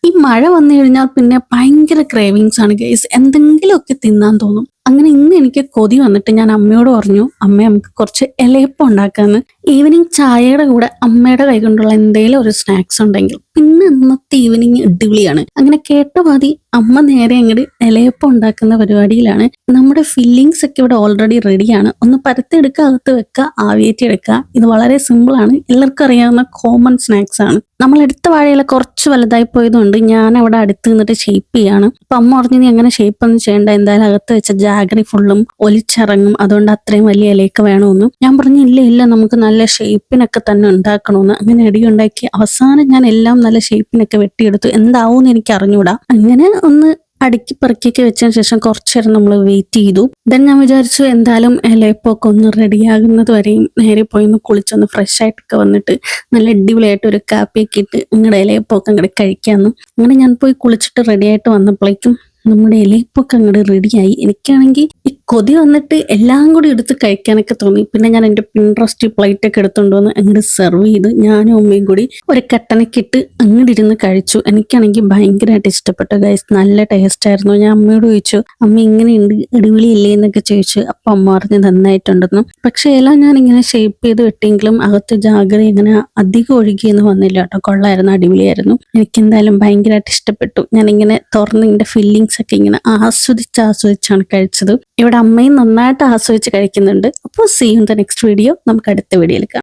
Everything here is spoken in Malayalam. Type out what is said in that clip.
ഈ മഴ വന്നു കഴിഞ്ഞാൽ പിന്നെ ഭയങ്കര ക്രേവിങ്സ് ആണ് ഗൈസ്. എന്തെങ്കിലുമൊക്കെ തിന്നാൻ തോന്നും. അങ്ങനെ ഇന്ന് എനിക്ക് കൊതി വന്നിട്ട് ഞാൻ അമ്മയോട് പറഞ്ഞു, അമ്മ നമുക്ക് കുറച്ച് ഇലയപ്പം ഉണ്ടാക്കാന്ന്. ഈവനിങ് ചായയുടെ കൂടെ അമ്മയുടെ കൈ കൊണ്ടുള്ള എന്തെങ്കിലും ഒരു സ്നാക്സ് ഉണ്ടെങ്കിൽ പിന്നെ ഇന്നത്തെ ഈവനിങ് അടിപൊളിയാണ്. അങ്ങനെ കേട്ട മതി അമ്മ നേരെ അങ്ങോട്ട് ഇലയപ്പം ഉണ്ടാക്കുന്ന പരിപാടിയിലാണ്. നമ്മുടെ ഫില്ലിങ്സ് ഒക്കെ ഇവിടെ ഓൾറെഡി റെഡിയാണ്. ഒന്ന് പരത്തെടുക്കുക, അകത്ത് വെക്കുക, ആവിയേറ്റി എടുക്കുക. ഇത് വളരെ സിമ്പിൾ ആണ്, എല്ലാവർക്കും അറിയാവുന്ന കോമൺ സ്നാക്സ് ആണ്. നമ്മൾ എടുത്ത വാഴയില കുറച്ച് വലുതായി പോയതുകൊണ്ട് ഞാൻ അവിടെ അടുത്ത് നിന്നിട്ട് ഷേപ്പ് ചെയ്യാണ്. അപ്പൊ അമ്മ പറഞ്ഞു, നീ അങ്ങനെ ഷേപ്പ് ഒന്നും ചെയ്യേണ്ട, എന്തായാലും അകത്ത് വെച്ച ജാഗറി ഫുള്ളും ഒലിച്ചിറങ്ങും, അതുകൊണ്ട് അത്രയും വലിയ ഇലയൊക്കെ വേണമെന്ന്. ഞാൻ പറഞ്ഞു, ഇല്ല ഇല്ല, നമുക്ക് നല്ല ഷേപ്പിനൊക്കെ തന്നെ ഉണ്ടാക്കണമെന്ന്. അങ്ങനെ ഇടിയുണ്ടാക്കി അവസാനം ഞാൻ എല്ലാം നല്ല ഷേപ്പിനൊക്കെ വെട്ടിയെടുത്തു. എന്താവും എനിക്ക് അറിഞ്ഞൂടാ. അങ്ങനെ ഒന്ന് അടുക്കി പെറുക്കിയൊക്കെ വെച്ചതിന് ശേഷം കുറച്ചു നേരം നമ്മൾ വെയിറ്റ് ചെയ്തു. ദെൻ ഞാൻ വിചാരിച്ചു എന്തായാലും ഇലയപ്പൊക്കെ ഒന്ന് റെഡിയാകുന്നത് വരെയും നേരെ പോയി ഒന്ന് കുളിച്ചൊന്ന് ഫ്രഷ് ആയിട്ടൊക്കെ വന്നിട്ട് നല്ല അടിപൊളിയായിട്ട് ഒരു കാപ്പിയൊക്കെ ഇട്ട് നിങ്ങളുടെ ഇലയപ്പൊക്കെ അങ്ങോട്ട് കഴിക്കാമെന്ന്. അങ്ങനെ ഞാൻ പോയി കുളിച്ചിട്ട് റെഡി ആയിട്ട് വന്നപ്പോഴേക്കും നമ്മുടെ ഇലയപ്പൊക്കെ അങ്ങോട്ട് റെഡിയായി. എനിക്കാണെങ്കിൽ ഈ കൊതി വന്നിട്ട് എല്ലാം കൂടി എടുത്ത് കഴിക്കാനൊക്കെ തോന്നി. പിന്നെ ഞാൻ എൻ്റെ പിൻട്രസ്റ്റ് പ്ലേറ്റ് ഒക്കെ എടുത്തുകൊണ്ട് വന്ന് അങ്ങോട്ട് സെർവ് ചെയ്ത് ഞാനും അമ്മയും കൂടി ഒരു കട്ടനൊക്കെ ഇട്ട് അങ്ങോട്ട് ഇരുന്ന് കഴിച്ചു. എനിക്കാണെങ്കിൽ ഭയങ്കരമായിട്ട് ഇഷ്ടപ്പെട്ടു ഗൈസ്. നല്ല ടേസ്റ്റ് ആയിരുന്നു. ഞാൻ അമ്മയോട് ചോദിച്ചു, അമ്മ ഇങ്ങനെയുണ്ട്, അടിപൊളിയില്ലേ എന്നൊക്കെ ചോദിച്ചു. അപ്പം അമ്മ പറഞ്ഞ് നന്നായിട്ടുണ്ടെന്നു. പക്ഷെ ഇല ഞാൻ ഇങ്ങനെ ഷേപ്പ് ചെയ്ത് വെട്ടിയെങ്കിലും അകത്ത് ജാഗറി ഇങ്ങനെ അധികം ഒഴുകിയൊന്നും വന്നില്ല കേട്ടോ. കൊള്ളായിരുന്നു, അടിപൊളിയായിരുന്നു. എനിക്കെന്തായാലും ഭയങ്കരമായിട്ട് ഇഷ്ടപ്പെട്ടു. ഞാനിങ്ങനെ തുറന്ന് ഇതിൻ്റെ ഫില്ലിങ്സ് ഒക്കെ ഇങ്ങനെ ആസ്വദിച്ചാണ് കഴിച്ചത്. ഇവിടെ അമ്മയും നന്നായിട്ട് ആസ്വദിച്ച് കഴിക്കുന്നുണ്ട്. അപ്പോൾ see you in the next video. നമുക്ക് അടുത്ത വീഡിയോയിൽ കാണാം.